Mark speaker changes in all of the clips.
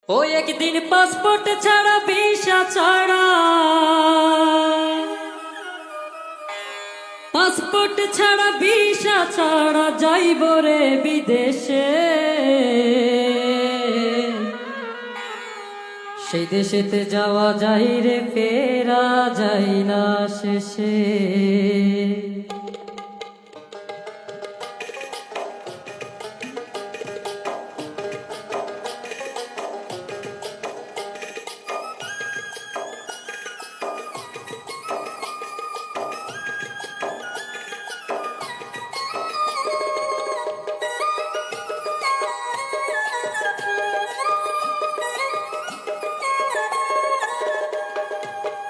Speaker 1: ও একদিন পাসপোর্ট ছাড়া ভিসা ছাড়া, পাসপোর্ট ছাড়া ভিসা ছাড়া যাইব রে বিদেশে। সেই দেশেতে যাওয়া যাই রে, ফেরা যাই না শেষে।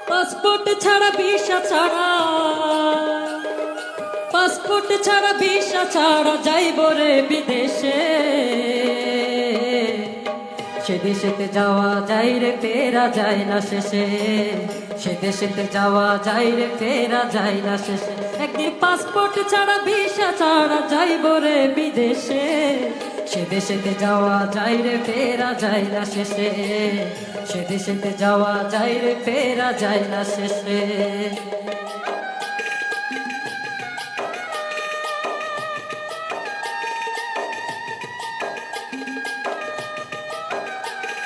Speaker 1: পাসপোর্ট ছাড়া ভিসা ছাড়া, পাসপোর্ট ছাড়া ভিসা ছাড়া যাইব রে বিদেশে। সে দেশেতে যাওয়া যাই রে, ফেরা যায় না শেষে। সে দেশেতে যাওয়া যাই রে, ফেরা যায় না শেষে। একদিন পাসপোর্ট ছাড়া ভিসা ছাড়া যাইব রে বিদেশে। সে দেশেতে যাওয়া যাই রে, ফেরা যায় না শেষে। সে দেশেতে যাওয়া যাই রে, ফেরা যায় না শেষে।